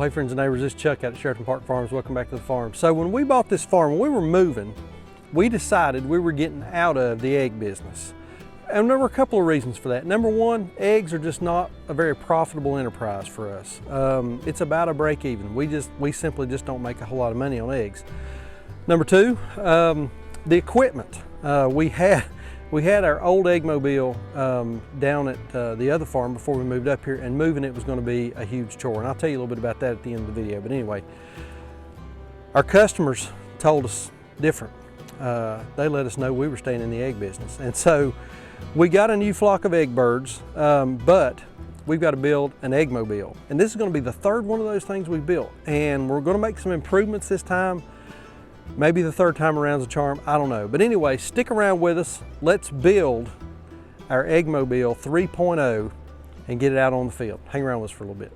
Hey friends and neighbors, this is Chuck out at Sheraton Park Farms. Welcome back to the farm. So when we bought this farm, when we were moving, we decided we were getting out of the egg business. And there were a couple of reasons for that. Number one, eggs are just not a very profitable enterprise for us. It's about a break even. We simply just don't make a whole lot of money on eggs. Number two, the equipment. We had our old Eggmobile down at the other farm before we moved up here, and moving it was going to be a huge chore. And I'll tell you a little bit about that at the end of the video. But anyway, our customers told us different. They let us know we were staying in the egg business. And so we got a new flock of egg birds, but we've got to build an Eggmobile. And this is going to be the third one of those things we've built. And we're going to make some improvements this time. Maybe the third time around's a charm, I don't know. But anyway, stick around with us. Let's build our Eggmobile 3.0 and get it out on the field. Hang around with us for a little bit.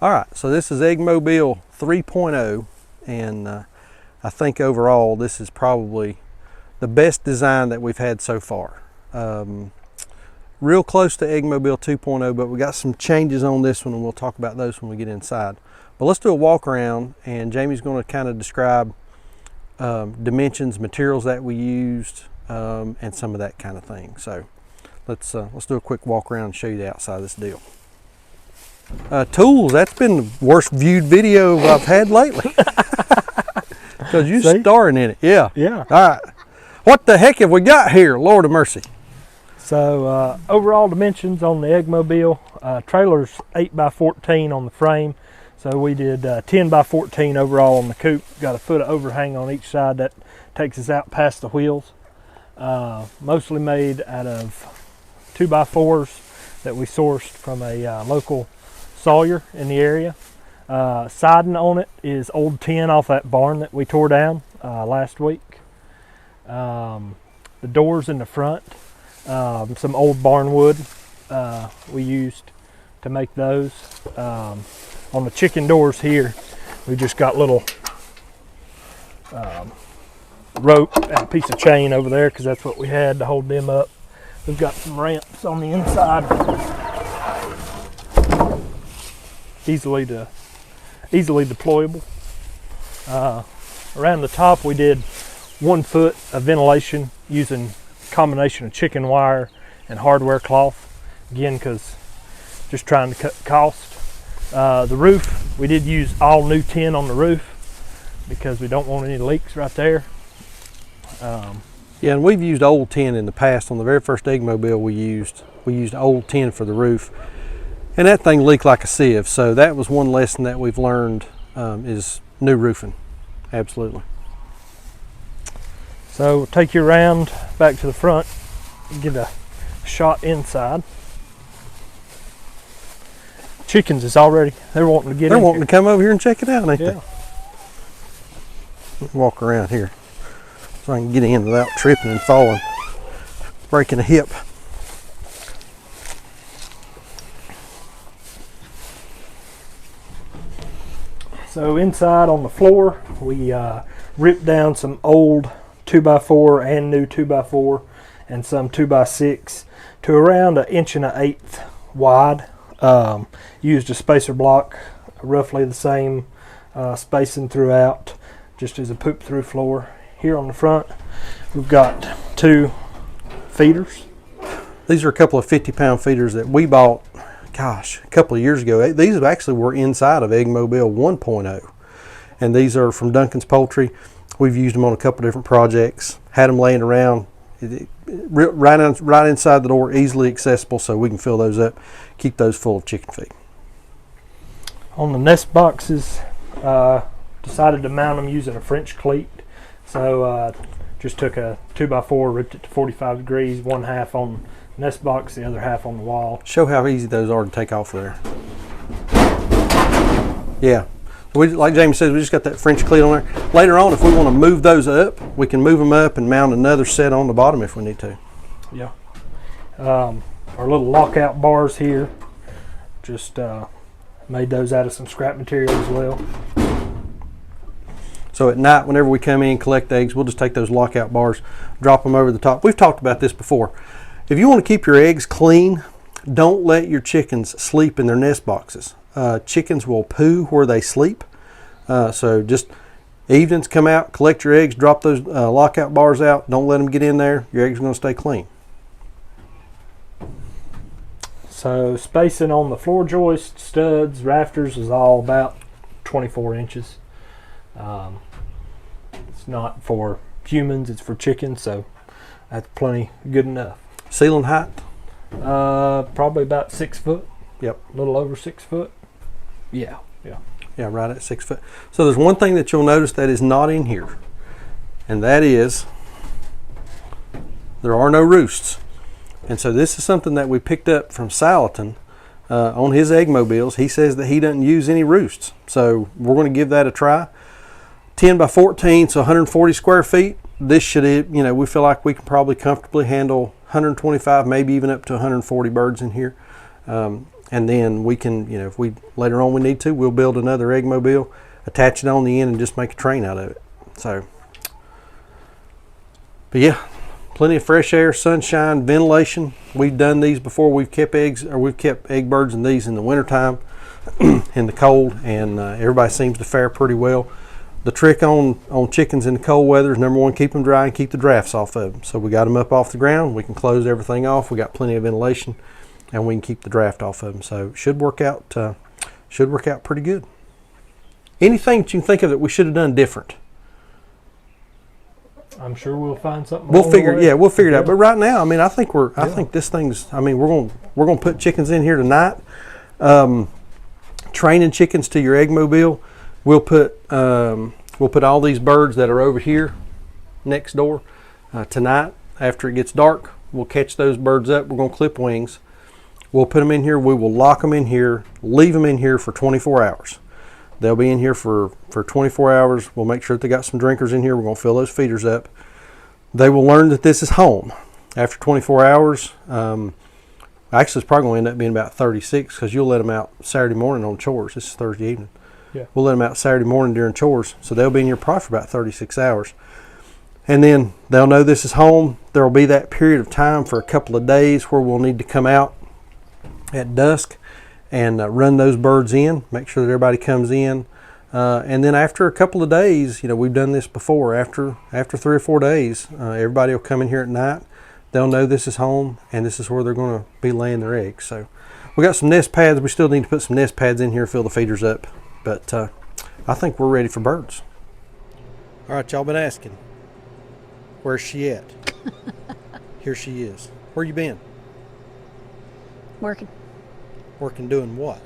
All right, so this is Eggmobile 3.0, and I think overall this is probably the best design that we've had so far. Real close to Eggmobile 2.0, but we got some changes on this one, and we'll talk about those when we get inside. But let's do a walk around, and Jamie's going to kind of describe dimensions, materials that we used, and some of that kind of thing. So let's do a quick walk around and show you the outside of this deal. Tools, that's been the worst viewed video I've had lately. Because you're starring in it. Yeah. Yeah. All right. What the heck have we got here? Lord of mercy. So overall dimensions on the Eggmobile, trailer's 8x14 on the frame. So we did 10x14 overall on the coop. Got a foot of overhang on each side that takes us out past the wheels. Mostly made out of 2x4s that we sourced from a local sawyer in the area. Siding on it is old tin off that barn that we tore down last week. The doors in the front, some old barn wood we used to make those. On the chicken doors here, we just got little rope and a piece of chain over there because that's what we had to hold them up. We've got some ramps on the inside, easily deployable. Around the top, we did 1 foot of ventilation using a combination of chicken wire and hardware cloth. Again, because just trying to cut cost. The roof, we did use all new tin on the roof because we don't want any leaks right there. Yeah, and we've used old tin in the past. On the very first Eggmobile we used old tin for the roof, and that thing leaked like a sieve. So that was one lesson that we've learned, is new roofing. Absolutely. So we'll take you around back to the front and get a shot inside. Chickens is already, they're wanting to get in. They're wanting to come over here and check it out, ain't they? Walk around here so I can get in without tripping and falling, breaking a hip. So inside on the floor, we ripped down some old 2x4 and new 2x4 and some 2x6 to around 1.1 inches wide. Used a spacer block, roughly the same spacing throughout, just as a poop through floor. Here on the front, we've got 2 feeders. These are a couple of 50-pound feeders that we bought, gosh, a couple of years ago. These actually were inside of Eggmobile 1.0, and these are from Duncan's Poultry. We've used them on a couple different projects, had them laying around right inside the door, easily accessible, so we can fill those up, keep those full of chicken feed. On the nest boxes, decided to mount them using a French cleat. So just took a 2x4, ripped it to 45 degrees, 1/2 on the nest box, the other half on the wall. Show how easy those are to take off there. Yeah. Like Jamie says, we just got that French cleat on there. Later on, if we want to move those up, we can move them up and mount another set on the bottom if we need to. Yeah. Our little lockout bars here, just made those out of some scrap material as well. So at night, whenever we come in and collect eggs, we'll just take those lockout bars, drop them over the top. We've talked about this before. If you want to keep your eggs clean, don't let your chickens sleep in their nest boxes. Chickens will poo where they sleep. So just evenings, come out, collect your eggs, drop those lockout bars out. Don't let them get in there. Your eggs are going to stay clean. So spacing on the floor joist, studs, rafters is all about 24 inches. It's not for humans, it's for chickens, so that's plenty good enough. Ceiling height? Probably about 6 foot. Yep. A little over 6 foot. Yeah. Yeah, right at 6 foot. So there's one thing that you'll notice that is not in here, and that is there are no roosts. And so this is something that we picked up from Salatin on his Eggmobiles. He says that he doesn't use any roosts. So we're going to give that a try. 10 by 14, so 140 square feet. This should, we feel like we can probably comfortably handle 125, maybe even up to 140 birds in here. And then we can, if we later on we need to, we'll build another Eggmobile, attach it on the end, and just make a train out of it. So, but yeah, plenty of fresh air, sunshine, ventilation. We've done these before. We've kept egg birds in these in the wintertime, in the cold, and everybody seems to fare pretty well. The trick on chickens in the cold weather is, number one, keep them dry and keep the drafts off of them. So we got them up off the ground. We can close everything off. We got plenty of ventilation, and we can keep the draft off of them. So should work out pretty good. Anything that you can think of that we should have done different? I'm sure we'll find something. We'll figure it out. But right now, I think I think this thing's. we're gonna put chickens in here tonight. Training chickens to your Eggmobile. We'll put all these birds that are over here next door tonight. After it gets dark, we'll catch those birds up. We're gonna clip wings. We'll put them in here. We will lock them in here. Leave them in here for 24 hours. They'll be in here for 24 hours. We'll make sure that they got some drinkers in here. We're going to fill those feeders up. They will learn that this is home. After 24 hours, Actually, it's probably going to end up being about 36 because you'll let them out Saturday morning on chores. This is Thursday evening. Yeah. We'll let them out Saturday morning during chores, so they'll be in your probably for about 36 hours. And then they'll know this is home. There will be that period of time for a couple of days where we'll need to come out at dusk and run those birds in, make sure that everybody comes in. And then after a couple of days, we've done this before, after 3 or 4 days, everybody will come in here at night. They'll know this is home and this is where they're going to be laying their eggs. So we got some nest pads. We still need to put some nest pads in here, fill the feeders up. But I think we're ready for birds. All right, y'all been asking, where's she at? Here she is. Where you been? Working. Working doing what?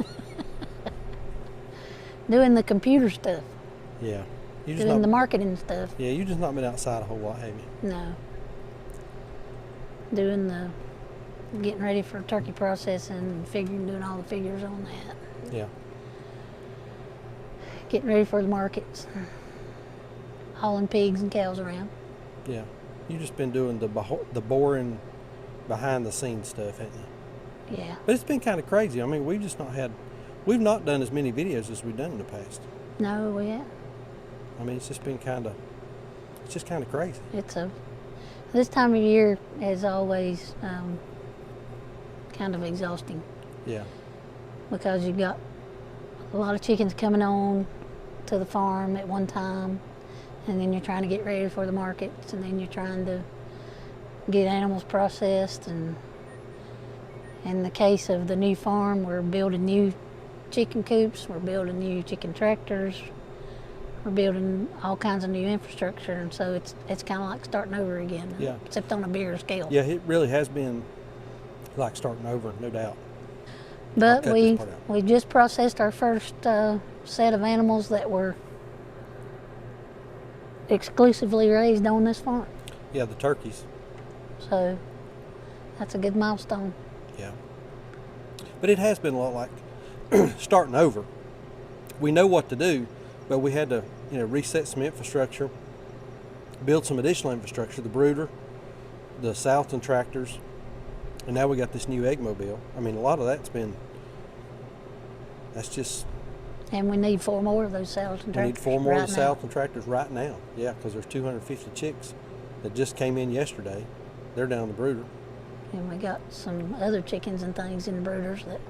Doing the computer stuff. Yeah. Doing the marketing stuff. Yeah, you just not been outside a whole lot, have you? No. Getting ready for turkey processing and doing all the figures on that. Yeah. Getting ready for the markets. Hauling pigs and cows around. Yeah. You just been doing the boring behind the scenes stuff, haven't you? Yeah. But it's been kind of crazy. I mean, we've not done as many videos as we've done in the past. No, we haven't. I mean, it's just kind of crazy. This time of year is always kind of exhausting. Yeah. Because you've got a lot of chickens coming on to the farm at one time, and then you're trying to get ready for the markets, and then you're trying to get animals processed. And in the case of the new farm, we're building new chicken coops, we're building new chicken tractors, we're building all kinds of new infrastructure, and so it's kind of like starting over again. Yeah. Except on a bigger scale. Yeah, it really has been like starting over, no doubt. But we just processed our first set of animals that were exclusively raised on this farm. Yeah, the turkeys. So that's a good milestone. Yeah. But it has been a lot like starting over. We know what to do, but we had to, reset some infrastructure, build some additional infrastructure, the brooder, the Salatin tractors, and now we got this new Eggmobile. I mean, a lot of that's just... And we need 4 more of those Salatin tractors. We need 4 more right of the Salatin tractors right now. Yeah, because there's 250 chicks that just came in yesterday. They're down the brooder. And we got some other chickens and things in the brooders that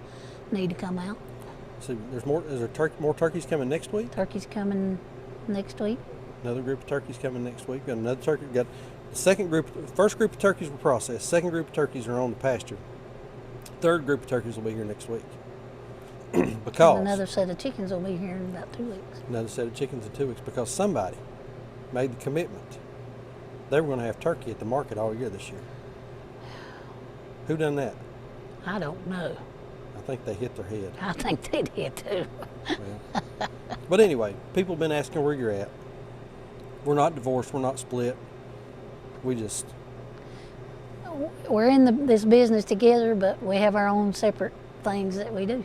need to come out. So there's more. Is there more turkeys coming next week? Turkeys coming next week. Another group of turkeys coming next week. Got another turkey. Got the second group. First group of turkeys were processed. Second group of turkeys are on the pasture. Third group of turkeys will be here next week. Because and another set of chickens will be here in about 2 weeks. Another set of chickens in 2 weeks because somebody made the commitment. They were going to have turkey at the market all year this year. Who done that? I don't know. I think they hit their head. I think they did too. Well, but anyway, people have been asking where you're at. We're not divorced. We're not split. We're in this business together, but we have our own separate things that we do.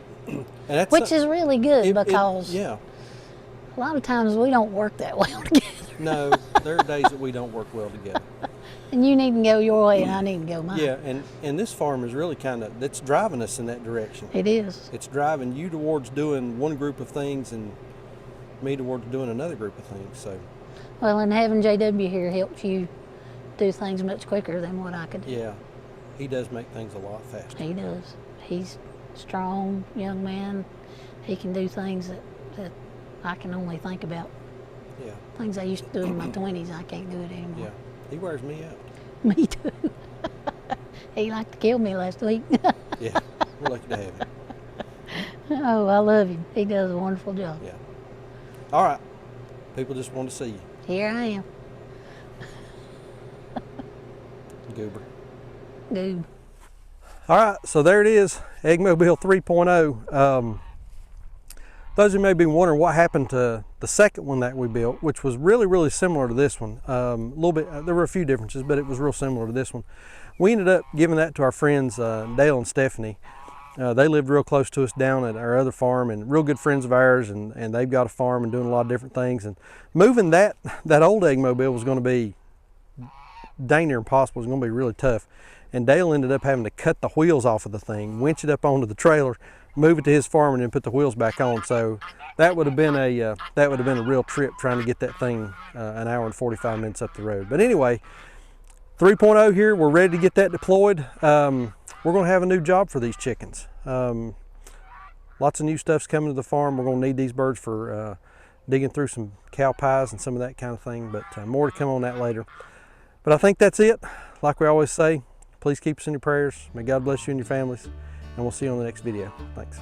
Which is really good because yeah. A lot of times we don't work that well together. No, there are days that we don't work well together. And you need to go your way and I need to go mine. Yeah, and this farm is really it's driving us in that direction. It is. It's driving you towards doing one group of things and me towards doing another group of things. So. Well, and having JW here helps you do things much quicker than what I could do. Yeah, he does make things a lot faster. He does. He's a strong young man. He can do things that I can only think about. Yeah. Things I used to do in my 20s, I can't do it anymore. Yeah, he wears me out. Me too. He liked to kill me last week. Yeah, we're lucky to have him. Oh, I love him. He does a wonderful job. Yeah. All right. People just want to see you. Here I am. Goober. Goob. All right, so there it is, Eggmobile 3.0. Those who may be wondering what happened to the second one that we built, which was really, really similar to this one. A little bit, there were a few differences, but it was real similar to this one. We ended up giving that to our friends Dale and Stephanie. They lived real close to us down at our other farm, and real good friends of ours, and they've got a farm and doing a lot of different things. And moving that old Eggmobile was going to be dang near impossible. It was going to be really tough. and Dale ended up having to cut the wheels off of the thing, winch it up onto the trailer, move it to his farm, and then put the wheels back on. So that would have been a real trip trying to get that thing an hour and 45 minutes up the road. But anyway, 3.0 here, we're ready to get that deployed. We're going to have a new job for these chickens. Lots of new stuff's coming to the farm. We're going to need these birds for digging through some cow pies and some of that kind of thing, but more to come on that later. But I think that's it. Like we always say, please keep us in your prayers. May God bless you and your families, and we'll see you on the next video. Thanks.